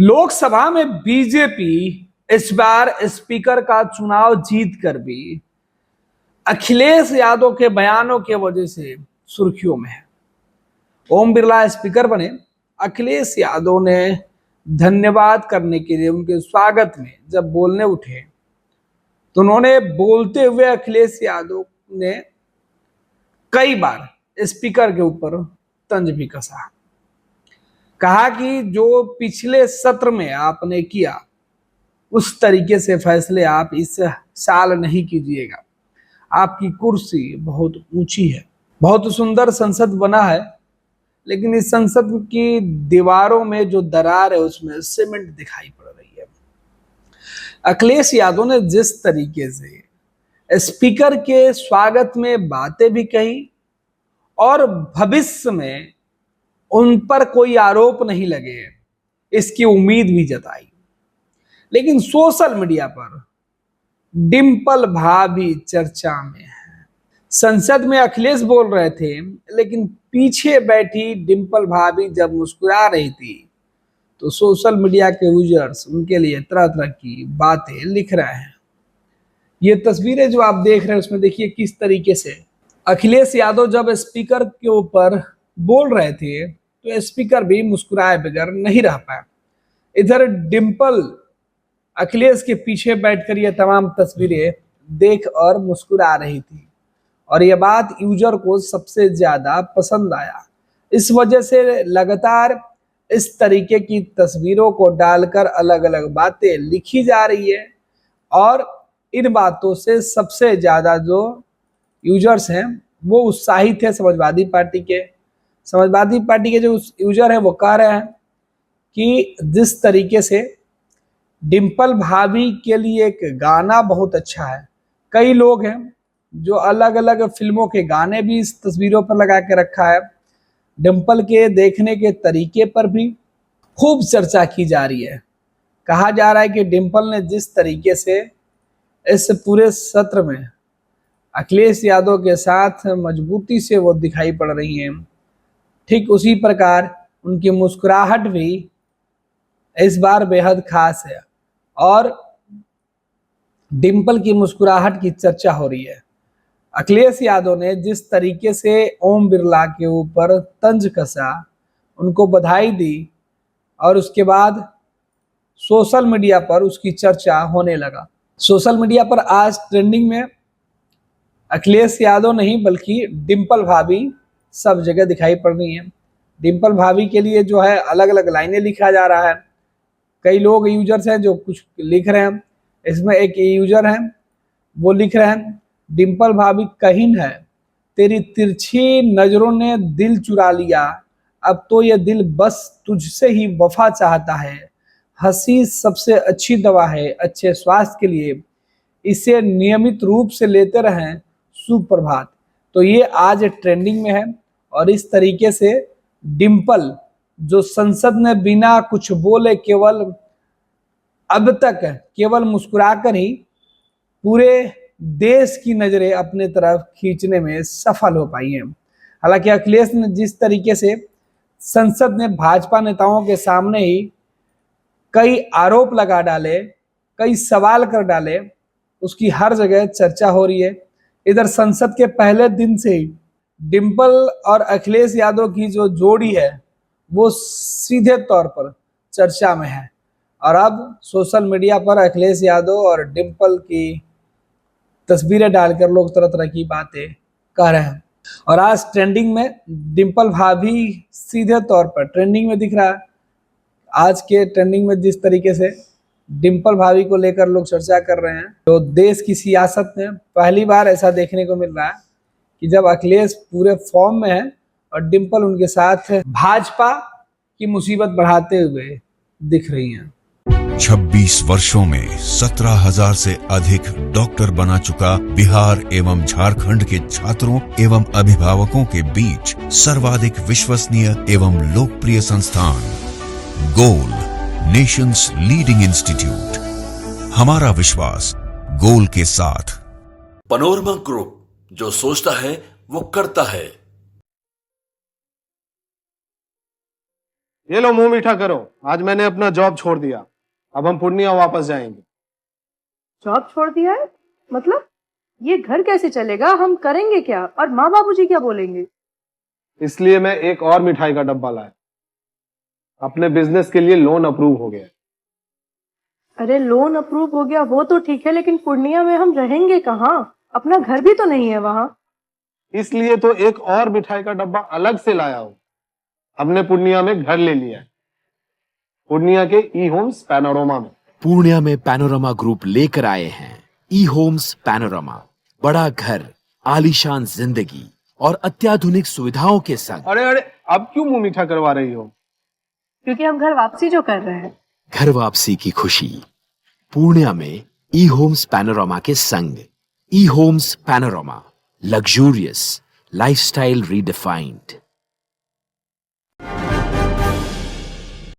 लोकसभा में बीजेपी इस बार स्पीकर का चुनाव जीतकर भी अखिलेश यादव के बयानों के वजह से सुर्खियों में है। ओम बिरला स्पीकर बने, अखिलेश यादव ने धन्यवाद करने के लिए उनके स्वागत में जब बोलने उठे तो उन्होंने बोलते हुए अखिलेश यादव ने कई बार स्पीकर के ऊपर तंज भी कसा। कहा कि जो पिछले सत्र में आपने किया उस तरीके से फैसले आप इस साल नहीं कीजिएगा। आपकी कुर्सी बहुत ऊंची है, बहुत सुंदर संसद बना है, लेकिन इस संसद की दीवारों में जो दरार है उसमें सीमेंट दिखाई पड़ रही है। अखिलेश यादव ने जिस तरीके से स्पीकर के स्वागत में बातें भी कही और भविष्य में उन पर कोई आरोप नहीं लगे इसकी उम्मीद भी जताई, लेकिन सोशल मीडिया पर डिंपल भाभी चर्चा में है। संसद में अखिलेश बोल रहे थे, लेकिन पीछे बैठी डिंपल भाभी जब मुस्कुरा रही थी तो सोशल मीडिया के यूजर्स उनके लिए तरह तरह की बातें लिख रहे हैं। ये तस्वीरें जो आप देख रहे हैं उसमें देखिए किस तरीके से अखिलेश यादव जब स्पीकर के ऊपर बोल रहे थे तो स्पीकर भी मुस्कुराए बगैर नहीं रह पाया। इधर डिंपल अखिलेश के पीछे बैठकर ये तमाम तस्वीरें देख और मुस्कुरा रही थी और यह बात यूजर को सबसे ज्यादा पसंद आया। इस वजह से लगातार इस तरीके की तस्वीरों को डालकर अलग अलग बातें लिखी जा रही है और इन बातों से सबसे ज्यादा जो यूजर्स हैं वो उत्साहित है। समाजवादी पार्टी के जो यूजर हैं वो कह रहे हैं कि जिस तरीके से डिंपल भाभी के लिए एक गाना बहुत अच्छा है। कई लोग हैं जो अलग अलग फिल्मों के गाने भी इस तस्वीरों पर लगा के रखा है। डिंपल के देखने के तरीके पर भी खूब चर्चा की जा रही है। कहा जा रहा है कि डिंपल ने जिस तरीके से इस पूरे सत्र में अखिलेश यादव के साथ मजबूती से वो दिखाई पड़ रही हैं, ठीक उसी प्रकार उनकी मुस्कुराहट भी इस बार बेहद खास है और डिंपल की मुस्कुराहट की चर्चा हो रही है। अखिलेश यादव ने जिस तरीके से ओम बिरला के ऊपर तंज कसा, उनको बधाई दी और उसके बाद सोशल मीडिया पर उसकी चर्चा होने लगा। सोशल मीडिया पर आज ट्रेंडिंग में अखिलेश यादव नहीं बल्कि डिंपल भाभी सब जगह दिखाई पड़ रही हैं। डिंपल भाभी के लिए जो है अलग अलग लाइनें लिखा जा रहा है। कई लोग यूजर्स हैं जो कुछ लिख रहे हैं। इसमें एक यूजर है वो लिख रहे हैं, डिंपल भाभी कहीन है, तेरी तिरछी नजरों ने दिल चुरा लिया, अब तो ये दिल बस तुझसे ही वफा चाहता है, हंसी सबसे अच्छी दवा है अच्छे स्वास्थ्य के लिए, इसे नियमित रूप से लेते रहें, सुप्रभात। तो ये आज ट्रेंडिंग में है और इस तरीके से डिंपल जो संसद में बिना कुछ बोले केवल अब तक केवल मुस्कुराकर ही पूरे देश की नजरें अपने तरफ खींचने में सफल हो पाई हैं। हालांकि अखिलेश ने जिस तरीके से संसद में भाजपा नेताओं के सामने ही कई आरोप लगा डाले, कई सवाल कर डाले, उसकी हर जगह चर्चा हो रही है। इधर संसद के पहले दिन से ही डिंपल और अखिलेश यादव की जो जोड़ी है वो सीधे तौर पर चर्चा में है और अब सोशल मीडिया पर अखिलेश यादव और डिंपल की तस्वीरें डालकर लोग तरह तरह की बातें कह रहे हैं और आज ट्रेंडिंग में डिंपल भाभी सीधे तौर पर ट्रेंडिंग में दिख रहा है। आज के ट्रेंडिंग में जिस तरीके से डिंपल भाभी को लेकर लोग चर्चा कर रहे हैं, तो देश की सियासत में पहली बार ऐसा देखने को मिल रहा है कि जब अखिलेश पूरे फॉर्म में है और डिंपल उनके साथ भाजपा की मुसीबत बढ़ाते हुए दिख रही हैं। 26 वर्षों में 17,000 से अधिक डॉक्टर बना चुका बिहार एवं झारखंड के छात्रों एवं अभिभावकों के बीच सर्वाधिक विश्वसनीय एवं लोकप्रिय संस्थान गोल, नेशंस लीडिंग इंस्टीट्यूट। हमारा विश्वास गोल के साथ। पनोरमा ग्रुप, जो सोचता है वो करता है। ये लो, मुंह मीठा करो। आज मैंने अपना जॉब छोड़ दिया, अब हम पूर्णिया वापस जाएंगे। जॉब छोड़ दिया है? मतलब ये घर कैसे चलेगा? हम करेंगे क्या? और माँ बाबूजी क्या बोलेंगे? इसलिए मैं एक और मिठाई का डब्बा लाया। अपने बिजनेस के लिए लोन अप्रूव हो गया। अरे लोन अप्रूव हो गया वो तो ठीक है, लेकिन पूर्णिया में हम रहेंगे कहाँ? अपना घर भी तो नहीं है वहां। इसलिए तो एक और मिठाई का डब्बा अलग से लाया हूं। हमने पूर्णिया में घर ले लिया है, पूर्णिया के ई होम्स पैनोरमा में। पूर्णिया में पैनोरमा ग्रुप लेकर आए हैं ई होम्स पैनोरमा। बड़ा घर, आलीशान जिंदगी और अत्याधुनिक सुविधाओं के संग। अरे अरे, अब क्यों मुंह मीठा करवा रही हो? क्योंकि हम घर वापसी जो कर रहे हैं। घर वापसी की खुशी पूर्णिया में ई होम्स पैनोरमा के संग। ई homes panorama, luxurious lifestyle redefined.